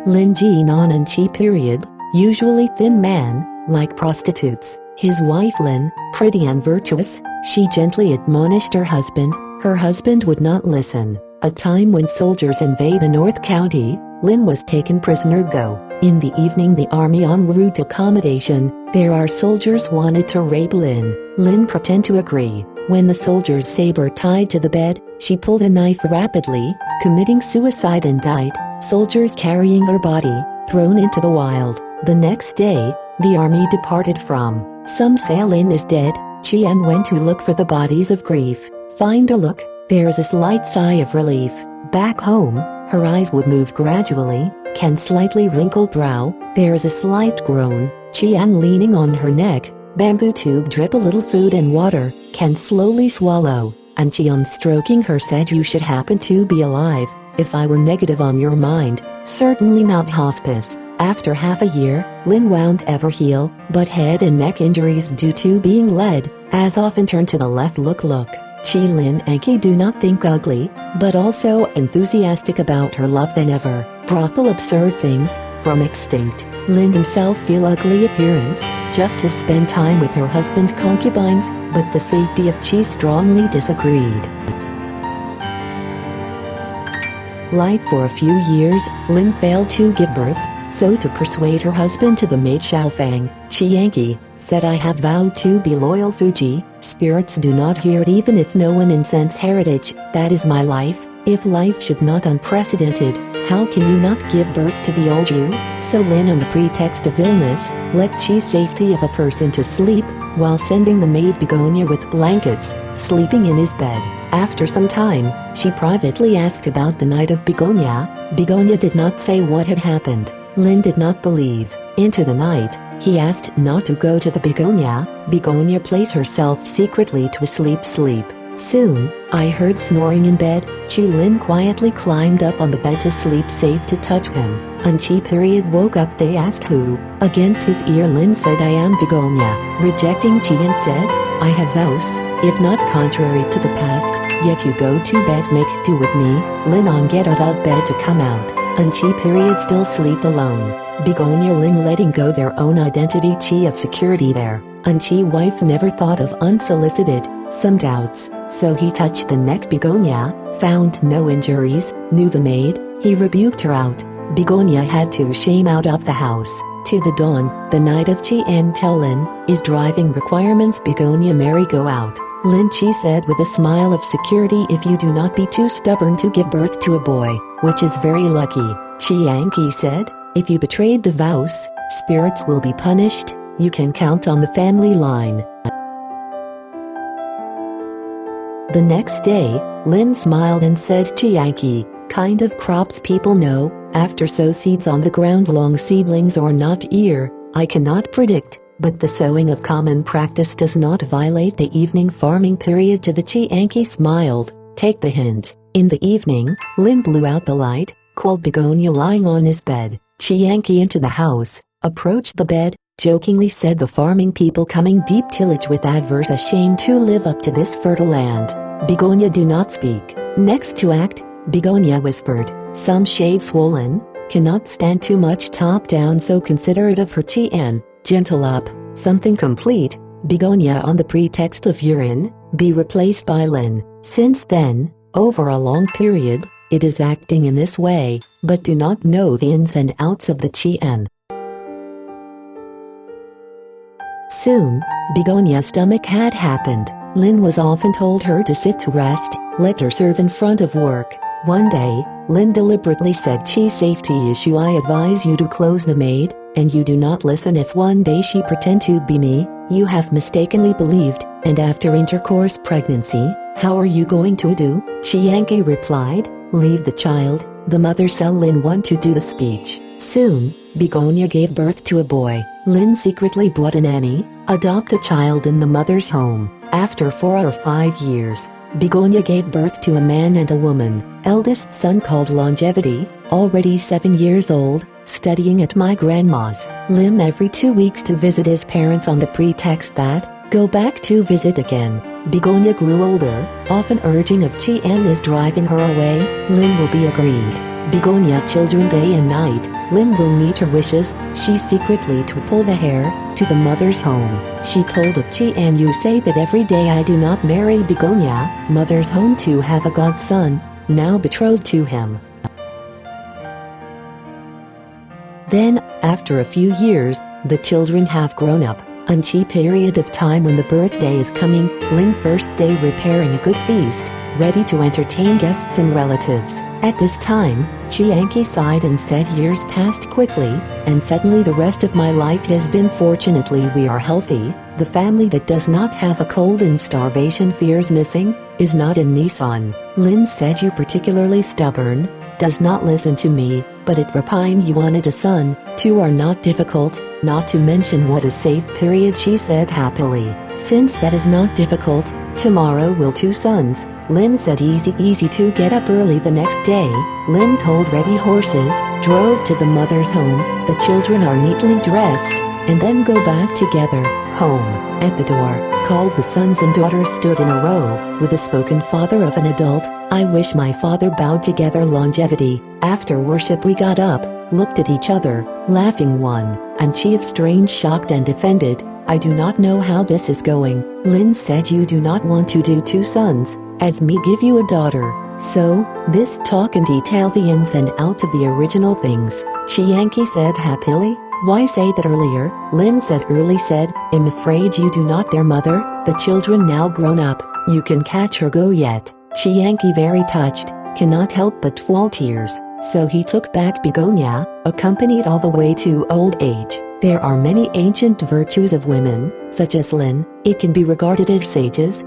Lin Jinan An Qi period, usually thin man, like prostitutes. His wife Lin, pretty and virtuous, she gently admonished her husband. Her husband would not listen. A time when soldiers invade the North County, Lin was taken prisoner. In the evening the army en route to accommodation, there are soldiers wanted to rape Lin. Lin pretend to agree. When the soldier's saber tied to the bed, she pulled a knife rapidly, committing suicide and died. Soldiers carrying her body, thrown into the wild. The next day, the army departed from. Some say Lin is dead. Qian went to look for the bodies of grief. Find a look, there is a slight sigh of relief. Back home, her eyes would move gradually, can slightly wrinkled brow, there is a slight groan. Qian leaning on her neck, bamboo tube drip a little food and water, can slowly swallow. And Qian stroking her said, you should happen to be alive, if I were negative on your mind, certainly not hospice. After half a year, Lin won't ever heal, but head and neck injuries due to being led, as often turn to the left. Look. Lin Anqi do not think ugly, but also enthusiastic about her love than ever. Brothel absurd things, from extinct. Lin himself feel ugly appearance, just to spend time with her husband's concubines, but the safety of Qi strongly disagreed. Life for a few years, Lin failed to give birth, so to persuade her husband to the maid Shou Fang, Anqi, said I have vowed to be loyal Fuji, spirits do not hear it even if no one incense heritage, that is my life, if life should not unprecedented, how can you not give birth to the old you? So Lin on the pretext of illness, let Qi's safety of a person to sleep, while sending the maid Begonia with blankets, sleeping in his bed. After some time, she privately asked about the night of Begonia. Begonia did not say what had happened. Lin did not believe. Into the night, he asked not to go to the Begonia. Begonia placed herself secretly to sleep. Soon, I heard snoring in bed. Lin quietly climbed up on the bed to sleep safe to touch him. An Qi period woke up. They asked who. Against his ear Lin said I am Begonia. Rejecting Qian said, I have vows, if not contrary to the past, yet you go to bed make do with me. Lin on get out of bed to come out. An Qi period still sleep alone. Begonia Lin letting go their own identity. Qi of security there. An Qi wife never thought of unsolicited, some doubts, so he touched the neck. Begonia, found no injuries, knew the maid, he rebuked her out. Begonia had to shame out of the house. To the dawn, the night of Qian tell Lin, is driving requirements. Begonia Mary go out. Lin Qi said with a smile of security, if you do not be too stubborn to give birth to a boy, which is very lucky. Anqi said, if you betrayed the vows, spirits will be punished, you can count on the family line. The next day, Lin smiled and said, Anqi, kind of crops people know, after sow seeds on the ground long seedlings or not ear, I cannot predict, but the sowing of common practice does not violate the evening farming period. To the Anqi smiled, take the hint. In the evening, Lin blew out the light, called Begonia lying on his bed. Anqi into the house, approached the bed, jokingly said the farming people coming deep tillage with adverse ashamed to live up to this fertile land. Begonia do not speak. Next to act, Begonia whispered, some shade swollen, cannot stand too much top down so considerate of her Qian, gentle up, something complete, Begonia on the pretext of urine, be replaced by Lin. Since then, over a long period, it is acting in this way, but do not know the ins and outs of the Qian. Soon, Begonia's stomach had happened. Lin was often told her to sit to rest, let her serve in front of work. One day, Lin deliberately said, Qi safety issue, I advise you to close the maid, and you do not listen. If one day she pretend to be me, you have mistakenly believed, and after intercourse pregnancy, how are you going to do? Anqi replied, leave the child. The mother said Lin want to do the speech. Soon, Begonia gave birth to a boy. Lin secretly brought a nanny, adopt a child in the mother's home. After 4 or 5 years, Begonia gave birth to a man and a woman. Eldest son called Longevity, already 7 years old, studying at my grandma's. Lin every 2 weeks to visit his parents on the pretext that, go back to visit again. Begonia grew older, often urging of Qian is driving her away. Lin will be agreed. begonia children day and night. Lin will meet her wishes. She secretly to pull the hair to the mother's home. She told of Jinan you say that every day I do not marry begonia, mother's home to have a godson, now betrothed to him. Then, after a few years, the children have grown up. An Qi period of time when the birthday is coming, Lin first day preparing a good feast, ready to entertain guests and relatives. At this time, Jinan Qi sighed and said years passed quickly, and suddenly the rest of my life has been fortunately we are healthy. The family that does not have a cold and starvation fears missing, is not in Nissan. Lin said you particularly stubborn, does not listen to me, but at repine you wanted a son, two are not difficult, not to mention what a safe period she said happily. Since that is not difficult, tomorrow will two sons. Lin said easy to get up early the next day. Lin told ready horses, drove to the mother's home, the children are neatly dressed, and then go back together, home. At the door, called the sons and daughters stood in a row, with the spoken father of an adult, I wish my father bowed together longevity. After worship we got up, looked at each other, laughing one, and she of strange shocked and offended, I do not know how this is going. Lin said you do not want to do two sons, as me give you a daughter. So, this talk in detail the ins and outs of the original things. Jinan Qi said happily, why say that earlier? Lin said I'm afraid you do not their mother, the children now grown up, you can catch her go yet. Jinan Qi very touched, cannot help but fall tears, so he took back begonia, accompanied all the way to old age. There are many ancient virtues of women, such as Lin, it can be regarded as sages,